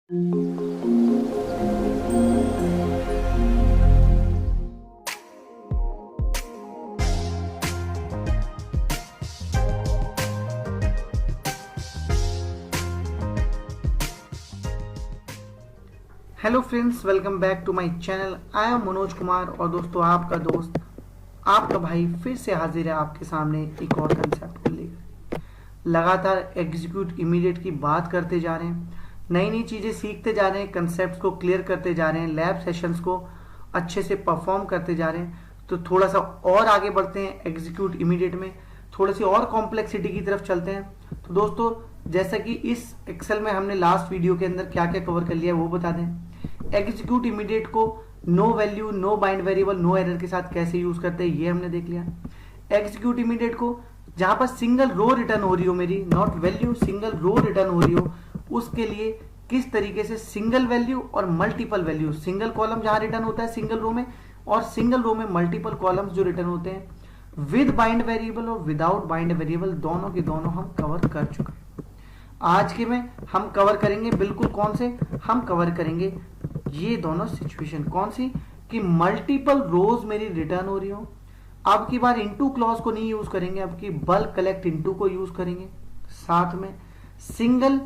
Hello friends, welcome back to my channel. I am Manoj Kumar और दोस्तों आपका दोस्त, आपका भाई फिर से हाजिर है आपके सामने एक और कंसेप्ट को लेकर। लगातार एग्जीक्यूट इमीडिएट की बात करते जा रहे हैं, नई नई चीज़ें सीखते जा रहे हैं, कंसेप्ट को क्लियर करते जा रहे हैं, लैब सेशंस को अच्छे से परफॉर्म करते जा रहे हैं। तो थोड़ा सा और आगे बढ़ते हैं एग्जीक्यूट इमीडिएट में, थोड़ी सी और कॉम्प्लेक्सिटी की तरफ चलते हैं। तो दोस्तों, जैसा कि इस एक्सेल में हमने लास्ट वीडियो के अंदर क्या क्या कवर कर लिया है वो बता दें। एग्जीक्यूट इमीडिएट को no value, no bind variable, no error के साथ कैसे यूज करते हैं ये हमने देख लिया। एग्जीक्यूट इमीडिएट को जहां पर सिंगल रो रिटर्न हो रही हो, मेरी not value, single row return हो रही हो, उसके लिए किस तरीके से सिंगल वैल्यू और मल्टीपल वैल्यू, सिंगल कॉलम जहां रिटर्न होता है सिंगल रो में, और सिंगल रो में मल्टीपल कॉलम्स जो रिटर्न होते हैं, विद बाइंड वेरिएबल और विदाउट बाइंड वेरिएबल, दोनों के दोनों हम कवर कर चुके हैं। आज के में हम कवर करेंगे बिल्कुल कौन से, हम कवर करेंगे ये दोनों सिचुएशन। कौन सी कि मल्टीपल रोज मेरी रिटर्न हो रही हो, अब की बार इनटू क्लॉज को नहीं यूज करेंगे, अब की बल्क कलेक्ट इनटू को यूज करेंगे। साथ में सिंगल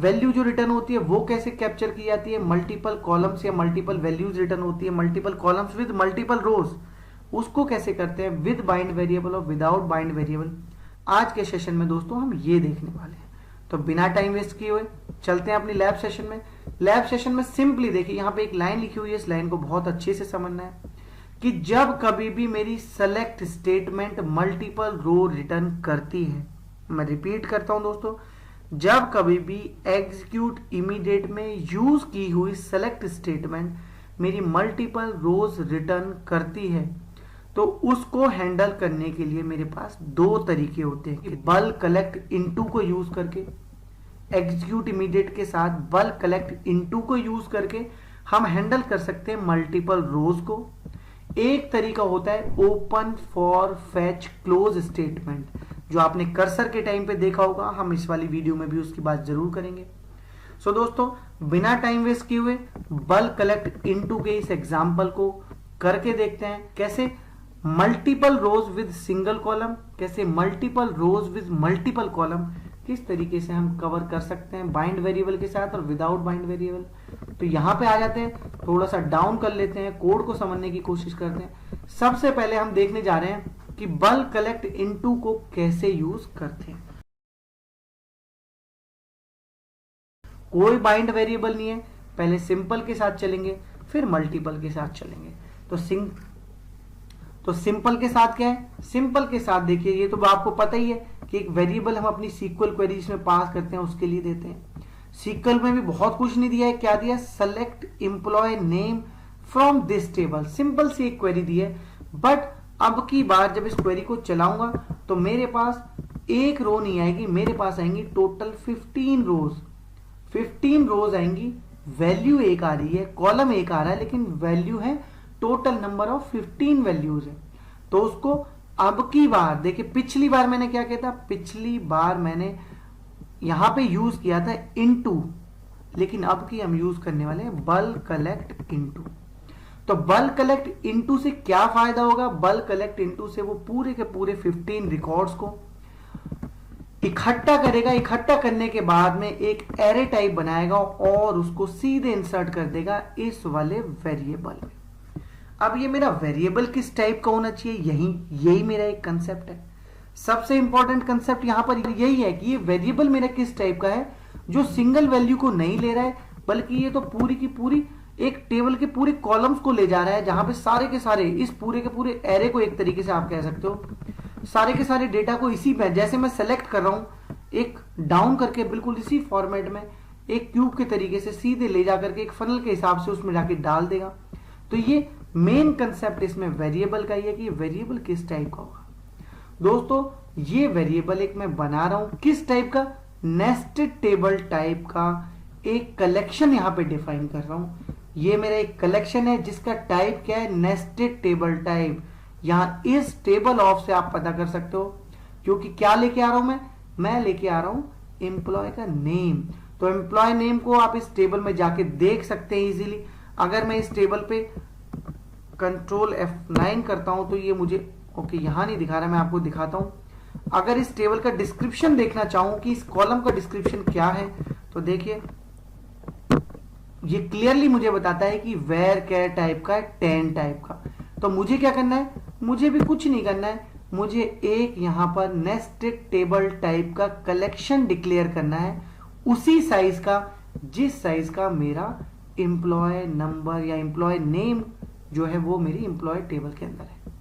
वैल्यू जो रिटर्न होती है वो कैसे कैप्चर की जाती है, मल्टीपल कॉलम्स या मल्टीपल वैल्यूज रिटर्न होती है, मल्टीपल कॉलम्स विद मल्टीपल रोज, उसको कैसे करते हैं विद बाइंड वेरिएबल और विदाउट बाइंड वेरिएबल। आज के सेशन में दोस्तों हम ये देखने वाले हैं। तो बिना टाइम वेस्ट किए हुए चलते हैं अपनी लैब सेशन में। लैब सेशन में सिंपली देखिए, यहाँ पे एक लाइन लिखी हुई है, इस लाइन को बहुत अच्छे से समझना है कि जब कभी भी मेरी सेलेक्ट स्टेटमेंट मल्टीपल रो रिटर्न करती है, मैं रिपीट करता हूं दोस्तों, जब कभी भी एग्जीक्यूट इमीडिएट में यूज की हुई सेलेक्ट स्टेटमेंट मेरी मल्टीपल रोज रिटर्न करती है, तो उसको हैंडल करने के लिए मेरे पास दो तरीके होते हैं कि बल्क कलेक्ट इनटू को यूज करके, एग्जीक्यूट इमीडिएट के साथ बल्क कलेक्ट इनटू को यूज करके हम हैंडल कर सकते हैं मल्टीपल रोज को। एक तरीका होता है open for fetch close statement, जो आपने कर्सर के टाइम पे देखा होगा, हम इस वाली वीडियो में भी उसकी बात जरूर करेंगे। सो दोस्तों, बिना टाइम वेस्ट किए हुए बल्क कलेक्ट इनटू के इस एग्जांपल को करके देखते हैं कैसे multiple rows with single column, कैसे multiple rows with multiple column, किस तरीके से हम कवर कर सकते हैं बाइंड वेरिएबल के साथ और विदाउट बाइंड वेरिएबल। तो यहां पे आ जाते हैं, थोड़ा सा डाउन कर लेते हैं, कोड को समझने की कोशिश करते हैं। सबसे पहले हम देखने जा रहे हैं कि बल्क कलेक्ट इनटू को कैसे यूज करते हैं। कोई बाइंड वेरिएबल नहीं है, पहले सिंपल के साथ चलेंगे फिर मल्टीपल के साथ चलेंगे। तो सिंपल के साथ क्या है, सिंपल के साथ देखिए, ये तो आपको पता ही है कि एक वेरिएबल हम अपनी सीक्वल क्वेरीज में पास करते हैं उसके लिए देते हैं। सीक्वल में भी बहुत कुछ नहीं दिया है, क्या दिया, select employ name from this table, simple सी एक क्वेरी दी है। बट अब की बार जब इस क्वेरी को चलाऊंगा तो मेरे पास एक रो नहीं आएगी, मेरे पास आएंगी टोटल 15 रोज, 15 रोज आएंगी। वैल्यू एक आ रही है, कॉलम एक आ रहा है, लेकिन वैल्यू है टोटल नंबर ऑफ 15 वैल्यूज है। तो उसको अब की बार देखिए, पिछली बार मैंने क्या किया था, पिछली बार मैंने यहां पे यूज किया था इनटू, लेकिन अब की हम यूज करने वाले हैं बल्क कलेक्ट इनटू। तो बल्क कलेक्ट इनटू से क्या फायदा होगा, बल्क कलेक्ट इनटू से वो पूरे के पूरे 15 रिकॉर्ड्स को इकट्ठा करेगा, इकट्ठा करने के बाद में एक एरे टाइप बनाएगा और उसको सीधे इंसर्ट कर देगा इस वाले वेरिएबल में। अब ये मेरा वेरिएबल किस टाइप का होना चाहिए, यही मेरा एक कंसेप्ट है। सबसे इंपॉर्टेंट कंसेप्ट यहां पर यही है कि ये वेरिएबल मेरा किस टाइप का है, जो सिंगल वैल्यू को नहीं ले रहा है, बल्कि ये तो पूरी की पूरी एक टेबल के पूरे कॉलम्स को ले जा रहा है, जहां पे सारे के सारे इस पूरे के पूरे एरे को, एक तरीके से आप कह सकते हो सारे के सारे डेटा को इसी में, जैसे मैं सेलेक्ट कर रहा हूं एक डाउन करके, बिल्कुल इसी फॉर्मेट में एक क्यूब के तरीके से सीधे ले जाकर के एक फनल के हिसाब से उसमें जाके डाल देगा। तो ये मेन कंसेप्ट इसमें वेरिएबल का ही है कि वेरिएबल किस टाइप का होगा। दोस्तों, ये वेरिएबल एक मैं बना रहा हूं किस टाइप का, नेस्टेड टेबल टाइप का एक कलेक्शन यहां पे डिफाइन कर रहा हूं। ये मेरा एक कलेक्शन है जिसका टाइप क्या है, नेस्टेड टेबल टाइप। यहां इस टेबल ऑफ से आप पता कर सकते हो, क्योंकि क्या लेके आ रहा हूं मैं लेके आ रहा हूं एम्प्लॉय का नेम। तो एम्प्लॉय नेम को आप इस टेबल में जाके देख सकते हैं इजीली। अगर मैं इस टेबल पे कंट्रोल F9 करता हूं तो ये मुझे ओके यहां नहीं दिखा रहा, मैं आपको दिखाता हूं। अगर इस टेबल का डिस्क्रिप्शन देखना चाहूं कि इस कॉलम का डिस्क्रिप्शन क्या है, तो देखिए ये क्लियरली मुझे बताता है कि वेयर कैर टाइप का है, 10 टाइप का। तो मुझे क्या करना है, मुझे भी कुछ नहीं करना है, मुझे एक यहां पर नेस्टेड टेबल टाइप का कलेक्शन डिक्लेयर करना है, उसी साइज का जिस साइज का मेरा एम्प्लॉय नंबर या एम्प्लॉय नेम जो है वो मेरी एम्प्लॉय टेबल के अंदर है।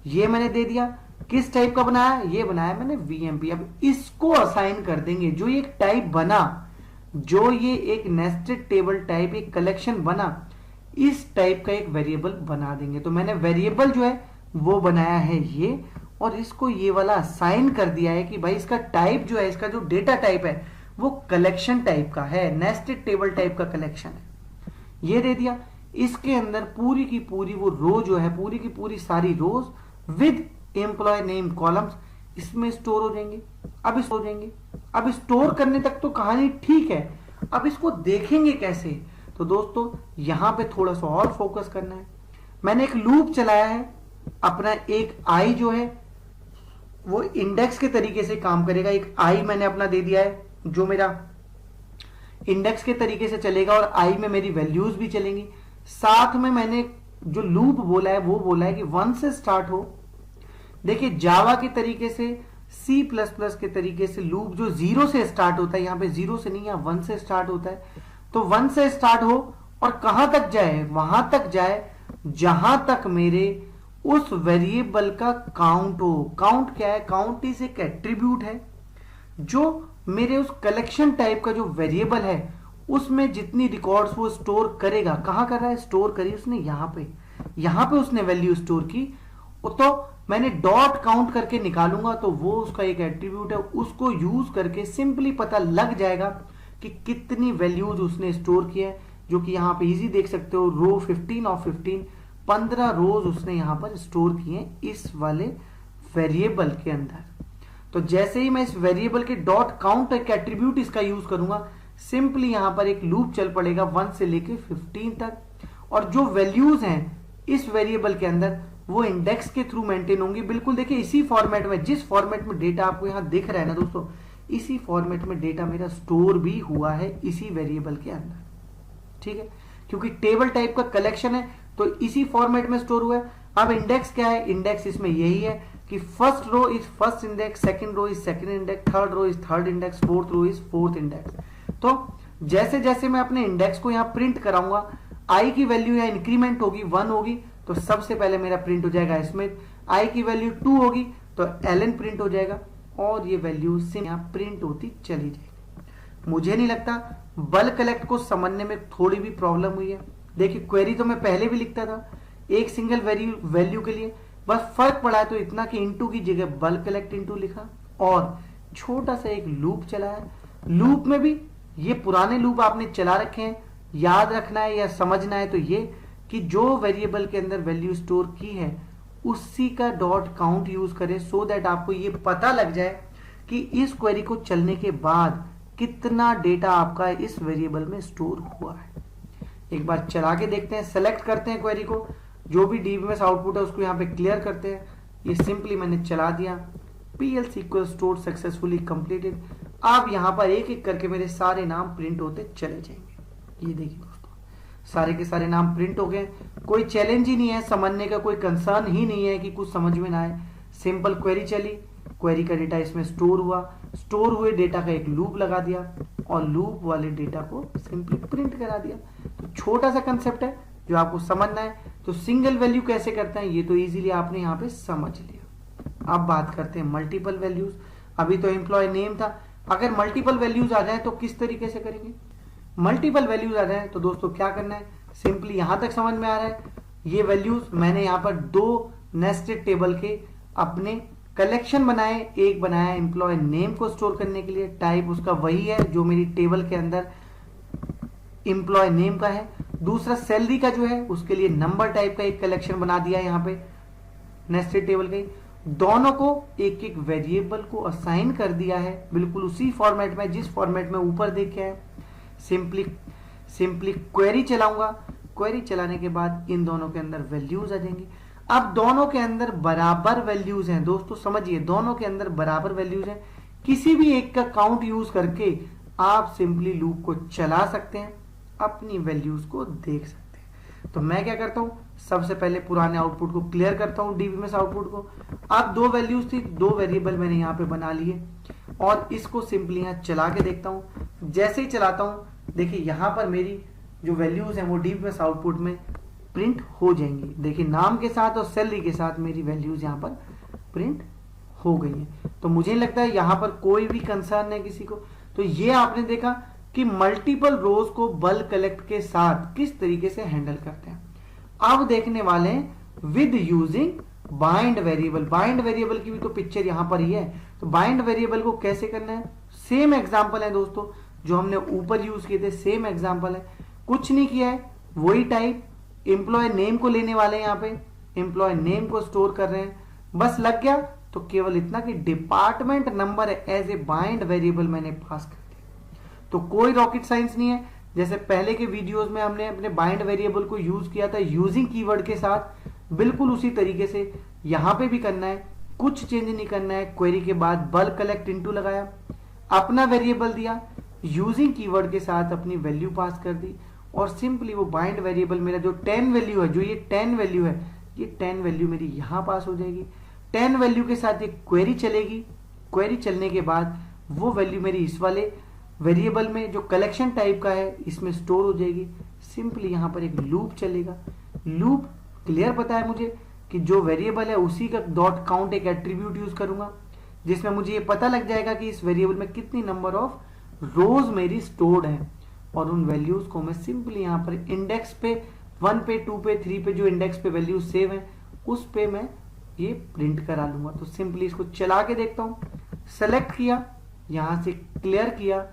ये मैंने दे दिया। किस टाइप का बनाया, ये बनाया मैंने VMP। अब इसको असाइन कर देंगे, जो ये एक टाइप बना, जो ये एक नेस्टेड टेबल टाइप एक कलेक्शन बना, इस टाइप का एक वेरिएबल बना देंगे। तो मैंने वेरिएबल जो है वो बनाया है ये, और इसको ये वाला असाइन कर दिया है कि भाई इसका टाइप जो है, इसका जो डेटा टाइप है वो कलेक्शन टाइप का है, नेस्टेड टेबल टाइप का कलेक्शन है। ये दे दिया। इसके अंदर पूरी की पूरी वो रो जो है, पूरी की पूरी सारी रोज विद एम्प्लॉय नेम कॉलम्स इसमें स्टोर हो जाएंगे। अब स्टोर करने तक तो कहानी ठीक है, अब इसको देखेंगे कैसे। तो दोस्तों यहां पे थोड़ा सा और फोकस करना है। मैंने एक लूप चलाया है, अपना एक आई जो है वो इंडेक्स के तरीके से काम करेगा। एक आई मैंने अपना दे दिया है जो मेरा इंडेक्स के तरीके से चलेगा, और आई में मेरी वैल्यूज भी चलेंगी। साथ में मैंने जो लूप बोला है वो बोला है कि 1 से स्टार्ट हो। देखिए जावा के तरीके से, C++ के तरीके से लूप जो 0 से स्टार्ट होता है, यहां पे 0 से नहीं, यहां 1 से स्टार्ट होता है। तो 1 से स्टार्ट हो और कहां तक जाए, वहां तक जाए जहां तक मेरे उस वेरिएबल का काउंट हो। काउंट क्या है, काउंट इज एक एट्रीब्यूट है जो मेरे उस कलेक्शन टाइप का जो वेरिएबल है उसमें जितनी रिकॉर्ड्स वो स्टोर करेगा। कहां कर रहा है, स्टोर करी उसने यहां पे उसने वैल्यू स्टोर की। तो मैंने डॉट काउंट करके निकालूंगा, तो वो उसका एक एट्रीब्यूट है, उसको यूज करके सिंपली पता लग जाएगा कि कितनी वैल्यूज उसने स्टोर किया है, जो कि यहां पे इजी देख सकते हो। रो 15 ऑफ 15 रोज उसने यहां पर स्टोर किए इस वाले वेरिएबल के अंदर। तो जैसे ही मैं इस वेरिएबल के डॉट काउंट एक एट्रीब्यूट इसका यूज करूंगा, सिंपली यहां पर एक लूप चल पड़ेगा 1 से लेके 15 तक, और जो वैल्यूज हैं इस वेरिएबल के अंदर वो इंडेक्स के थ्रू मेंटेन होंगी। बिल्कुल देखिए इसी फॉर्मेट में, जिस फॉर्मेट में डेटा आपको यहां दिख रहा है ना दोस्तों, इसी फॉर्मेट में डेटा मेरा स्टोर भी हुआ है इसी वेरिएबल के अंदर। ठीक है, क्योंकि टेबल टाइप का कलेक्शन है तो इसी फॉर्मेट में स्टोर हुआ है। अब इंडेक्स क्या है, इंडेक्स इसमें यही है कि first row is first index, second row is second index, third row is third index, fourth row is fourth index. तो जैसे जैसे मैं अपने इंडेक्स को यहां प्रिंट कराऊंगा, आई की वैल्यू यहां इंक्रीमेंट होगी, 1 होगी, तो सबसे पहले मेरा प्रिंट हो जाएगा स्मिथ। आई की वैल्यू 2 होगी तो एलन प्रिंट हो जाएगा, और ये वैल्यू से यहां प्रिंट होती चली जाएगी। मुझे नहीं लगता बल कलेक्ट को समझने में थोड़ी भी प्रॉब्लम हुई है। देखिए क्वेरी तो मैं पहले भी लिखता था एक सिंगल वैल्यू के लिए, बस फर्क पड़ा है तो इतना कि इनटू की जगह बल कलेक्ट इनटू लिखा, और छोटा सा एक लूप चलाया। लूप में भी ये पुराने लूप आपने चला रखे हैं, याद रखना है या समझना है तो ये कि जो वेरिएबल के अंदर वैल्यू स्टोर की है उसी का डॉट काउंट यूज करें, सो दैट आपको ये पता लग जाए कि इस क्वेरी को चलने के बाद कितना डेटा आपका इस वेरिएबल में स्टोर हुआ है। एक बार चला के देखते हैं, सेलेक्ट करते हैं क्वेरी को, जो भी डीबीएमएस आउटपुट है उसको यहाँ पे क्लियर करते हैं। ये सिंपली मैंने चला दिया, PL SQL store successfully completed. अब यहाँ पर एक एक करके मेरे सारे नाम प्रिंट होते चले जाएंगे। ये देखिए दोस्तों, सारे के सारे नाम प्रिंट हो गए। कोई चैलेंज ही नहीं है समझने का, कोई कंसर्न ही नहीं है कि कुछ समझ में ना आए। सिंपल क्वेरी चली, क्वेरी का डेटा इसमें स्टोर हुआ, स्टोर हुए डेटा का एक लूप लगा दिया और लूप वाले डेटा को सिंपली प्रिंट करा दिया। तो छोटा सा कंसेप्ट है जो आपको समझना है। तो सिंगल वैल्यू कैसे करते हैं ये तो इजीली आपने यहाँ पे समझ लिया। अब बात करते हैं मल्टीपल वैल्यूज। अभी तो एम्प्लॉय नेम था, अगर मल्टीपल वैल्यूज आ जाए तो किस तरीके से करेंगे। मल्टीपल वैल्यूज आ जाए तो दोस्तों क्या करना है, सिंपली यहां तक समझ में आ रहा है। ये वैल्यूज मैंने यहाँ पर 2 नेस्टेड टेबल के अपने कलेक्शन बनाए। एक बनाया एम्प्लॉय नेम को स्टोर करने के लिए, टाइप उसका वही है जो मेरी टेबल के अंदर एम्प्लॉय नेम का है। दूसरा सैलरी का जो है उसके लिए नंबर टाइप का एक कलेक्शन बना दिया यहाँ पे नेस्टेड टेबल के। दोनों को एक एक वेरिएबल को असाइन कर दिया है, बिल्कुल उसी फॉर्मेट में जिस फॉर्मेट में ऊपर देखे हैं। सिंपली क्वेरी चलाऊंगा। क्वेरी चलाने के बाद इन दोनों के अंदर वैल्यूज आ जाएंगी। अब दोनों के अंदर बराबर वैल्यूज हैं दोस्तों, समझिए दोनों के अंदर बराबर वैल्यूज हैं। किसी भी एक का काउंट यूज करके आप सिंपली लूप को चला सकते हैं, अपनी वैल्यूज को देख सकते हैं। तो मैं क्या करता हूं, सबसे पहले पुराने आउटपुट को क्लियर करता हूं, डीबीएमएस आउटपुट को। अब दो वैल्यूज थी, दो वेरिएबल मैंने यहाँ पे बना लिए और इसको सिंपली यहाँ चला के देखता हूं। जैसे ही चलाता हूं देखिए यहाँ पर मेरी जो वैल्यूज हैं वो डीबीएमएस आउटपुट में प्रिंट हो जाएंगी। देखिए नाम के साथ और सैलरी के साथ मेरी वैल्यूज यहाँ पर प्रिंट हो गई हैं। तो मुझे लगता है यहाँ पर कोई भी कंसर्न है किसी को। तो ये आपने देखा कि मल्टीपल रोज को बल्क कलेक्ट के साथ किस तरीके से हैंडल करते हैं। अब देखने वाले हैं with using bind variable. Bind variable की भी तो पिक्चर यहां पर ही है। तो बाइंड वेरिएबल को कैसे करना है, सेम एग्जांपल है दोस्तों जो हमने ऊपर यूज किए थे, सेम एग्जांपल है। कुछ नहीं किया है, वही टाइप एम्प्लॉय नेम को लेने वाले हैं, यहाँ पे एम्प्लॉय नेम को स्टोर कर रहे हैं। बस लग गया। तो केवल इतना कि department number as a bind variable मैंने पास कर दिया। तो कोई रॉकेट साइंस नहीं है। जैसे पहले के वीडियोस में हमने अपने बाइंड वेरिएबल को यूज किया था यूजिंग कीवर्ड के साथ, बिल्कुल उसी तरीके से यहां पे भी करना है। कुछ चेंज नहीं करना है। क्वेरी के बाद बल्क कलेक्ट इनटू लगाया, अपना वेरिएबल दिया, यूजिंग कीवर्ड के साथ अपनी वैल्यू पास कर दी और सिंपली वो बाइंड वेरिएबल मेरा जो 10 वैल्यू है, जो ये 10 वैल्यू है, ये 10 वैल्यू मेरी यहां पास हो जाएगी। 10 वैल्यू के साथ ये क्वेरी चलेगी। क्वेरी चलने के बाद वो वैल्यू मेरी इस वाले वेरिएबल में जो कलेक्शन टाइप का है इसमें स्टोर हो जाएगी। सिंपली यहां पर एक लूप चलेगा। लूप क्लियर पता है मुझे कि जो वेरिएबल है उसी का डॉट काउंट एक एट्रीब्यूट यूज करूंगा जिसमें मुझे ये पता लग जाएगा कि इस वेरिएबल में कितनी नंबर ऑफ रोज मेरी स्टोर्ड है और उन वैल्यूज को मैं सिंपली यहां पर इंडेक्स पे 1 पे 2 पे 3 पे जो इंडेक्स पे वैल्यूज सेव है उस पे मैं ये प्रिंट करा लूंगा। तो सिंपली इसको चला के देखता हूं, सेलेक्ट किया, यहां से क्लियर किया।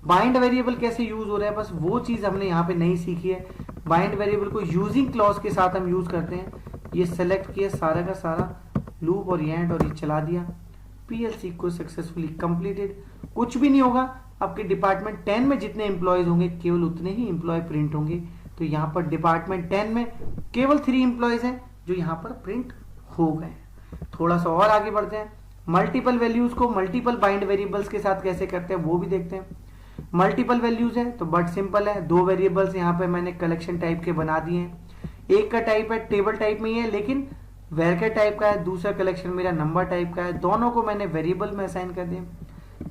बाइंड वेरिएबल कैसे यूज हो रहा है, बस वो चीज हमने यहाँ पे नहीं सीखी है। बाइंड वेरिएबल को यूजिंग क्लॉज के साथ हम यूज करते हैं। ये सेलेक्ट किया सारा का सारा लूप और ये चला दिया। पीएलसी को सक्सेसफुली कंप्लीटेड। कुछ भी नहीं होगा, आपके डिपार्टमेंट 10 में जितने एम्प्लॉयज होंगे केवल उतने ही एम्प्लॉय प्रिंट होंगे। तो यहाँ पर डिपार्टमेंट 10 में केवल 3 एम्प्लॉयज हैं जो यहाँ पर प्रिंट हो गए। थोड़ा सा और आगे बढ़ते हैं। मल्टीपल वैल्यूज को मल्टीपल बाइंड वेरिएबल्स के साथ कैसे करते हैं वो भी देखते हैं। मल्टीपल वैल्यूज है तो बट सिंपल है, दो वेरिएबल्स यहाँ पे मैंने कलेक्शन टाइप के बना दिए हैं। एक का टाइप है टेबल टाइप में ही है लेकिन वेरकर टाइप का है, दूसरा कलेक्शन मेरा नंबर टाइप का है। दोनों को मैंने वेरिएबल में असाइन कर दिया।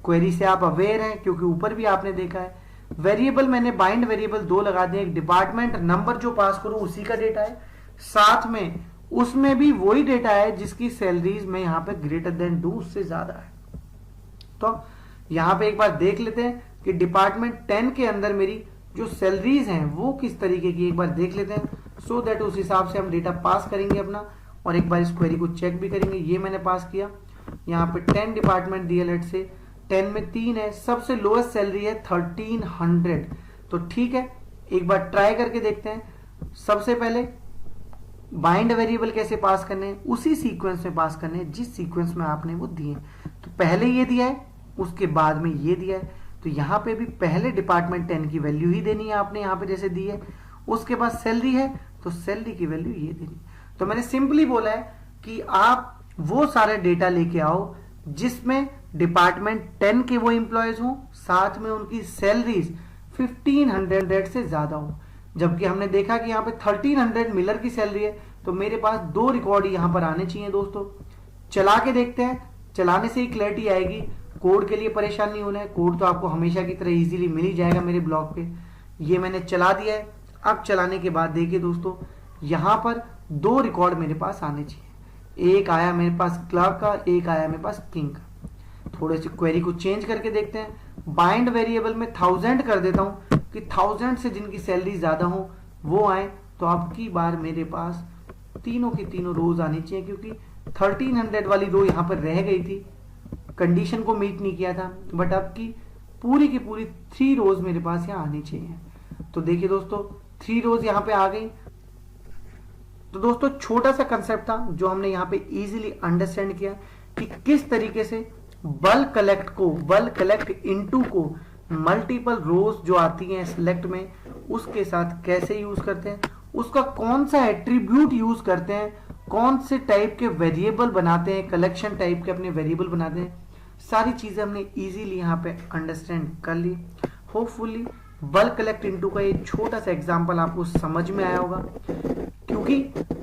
क्वेरी से आप अवेयर हैं क्योंकि ऊपर भी आपने देखा है वेरिएबल मैंने बाइंड वेरिएबल 2 लगा दिए। एक डिपार्टमेंट नंबर जो पास करूं उसी का डेटा है, साथ में उसमें भी वही डेटा है जिसकी सैलरीज में यहाँ पे ग्रेटर देन 2 उससे ज्यादा है। तो यहाँ पे एक बार देख लेते हैं कि डिपार्टमेंट 10 के अंदर मेरी जो सैलरीज हैं वो किस तरीके की, एक बार देख लेते हैं सो दैट उस हिसाब से हम डेटा पास करेंगे अपना और एक बार इस क्वेरी को चेक भी करेंगे। ये मैंने पास किया, यहाँ पे 10 डिपार्टमेंट दिया, लेट से 10 में 3 है, सबसे लोएस्ट सैलरी है 1300। तो ठीक है, एक बार ट्राई करके देखते हैं। सबसे पहले बाइंड वेरिएबल कैसे पास करने हैं, उसी सीक्वेंस में पास करने हैं जिस सीक्वेंस में आपने वो दिए। तो पहले ये दिया है, उसके बाद में ये दिया है। तो यहाँ पे भी पहले डिपार्टमेंट 10 की वैल्यू ही देनी है आपने, यहाँ पे जैसे दी है। उसके बाद सैलरी है तो सैलरी की वैल्यू ये देनी। तो मैंने सिंपली बोला है कि आप वो सारे डेटा लेके आओ जिसमें डिपार्टमेंट 10 के वो एम्प्लॉयज हों, साथ में उनकी सैलरीज 1500 से ज्यादा हो। जबकि हमने देखा कि यहाँ पे 1300 मिलर की सैलरी है, तो मेरे पास 2 रिकॉर्ड यहाँ पर आने चाहिए दोस्तों। चला के देखते हैं, चलाने से ही क्लैरिटी आएगी। कोड के लिए परेशान नहीं होना है, कोड तो आपको हमेशा की तरह इजीली मिल ही जाएगा मेरे ब्लॉग पे। ये मैंने चला दिया है। अब चलाने के बाद देखिए दोस्तों, यहाँ पर 2 रिकॉर्ड मेरे पास आने चाहिए। एक आया मेरे पास क्लर्क का, एक आया मेरे पास किंग का। थोड़े से क्वेरी को चेंज करके देखते हैं। बाइंड वेरिएबल में 1000 कर देता हूं कि 1000 से जिनकी सैलरी ज्यादा हो वो आए। तो अब की बार मेरे पास तीनों की तीनों रोज आनी चाहिए, क्योंकि 1300 वाली रो यहाँ पर रह गई थी, कंडीशन को मीट नहीं किया था। बट अब की पूरी 3 रोज मेरे पास यहाँ आनी चाहिए। तो देखिए दोस्तों, 3 रोज यहाँ पे आ गई। तो दोस्तों छोटा सा कंसेप्ट था जो हमने यहाँ पे इजीली अंडरस्टैंड किया कि किस तरीके से बल्क कलेक्ट इनटू को मल्टीपल रोज जो आती हैं सिलेक्ट में उसके साथ कैसे यूज करते हैं, उसका कौन सा एट्रीब्यूट यूज करते हैं, कौन से टाइप के वेरिएबल बनाते हैं, कलेक्शन टाइप के अपने वेरिएबल बनाते हैं, सारी चीजें हमने इजीली यहाँ पे अंडरस्टैंड कर ली। होपफुली बल्क कलेक्ट इनटू का ये छोटा सा एग्जांपल आपको समझ में आया होगा। क्योंकि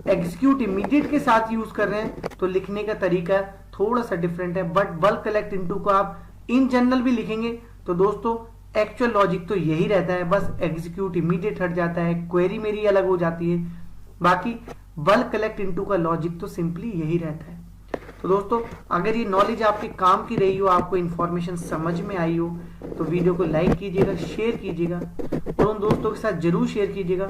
एग्जीक्यूट इमीडिएट के साथ यूज कर रहे हैं तो लिखने का तरीका थोड़ा सा डिफरेंट है, बट बल्क कलेक्ट इनटू को आप इन जनरल भी लिखेंगे तो दोस्तों एक्चुअल लॉजिक तो यही रहता है, बस एग्जीक्यूट इमीडिएट हट जाता है, क्वेरी मेरी अलग हो जाती है, बाकी बल्क कलेक्ट इनटू का लॉजिक तो सिंपली यही रहता है। तो दोस्तों अगर ये नॉलेज आपके काम की रही हो, आपको इंफॉर्मेशन समझ में आई हो तो वीडियो को लाइक कीजिएगा, शेयर कीजिएगा और उन दोस्तों के साथ जरूर शेयर कीजिएगा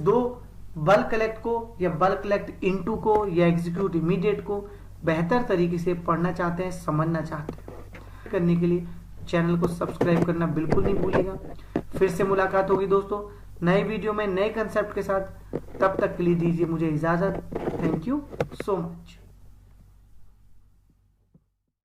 दो बल्क कलेक्ट को या बल्क कलेक्ट इनटू को या एग्जीक्यूट इमीडिएट को बेहतर तरीके से पढ़ना चाहते हैं, समझना चाहते हैं। करने के लिए चैनल को सब्सक्राइब करना बिल्कुल नहीं भूलिएगा। फिर से मुलाकात होगी दोस्तों नए वीडियो में नए कंसेप्ट के साथ, तब तक के लिए दीजिए मुझे इजाजत। Thank you so much.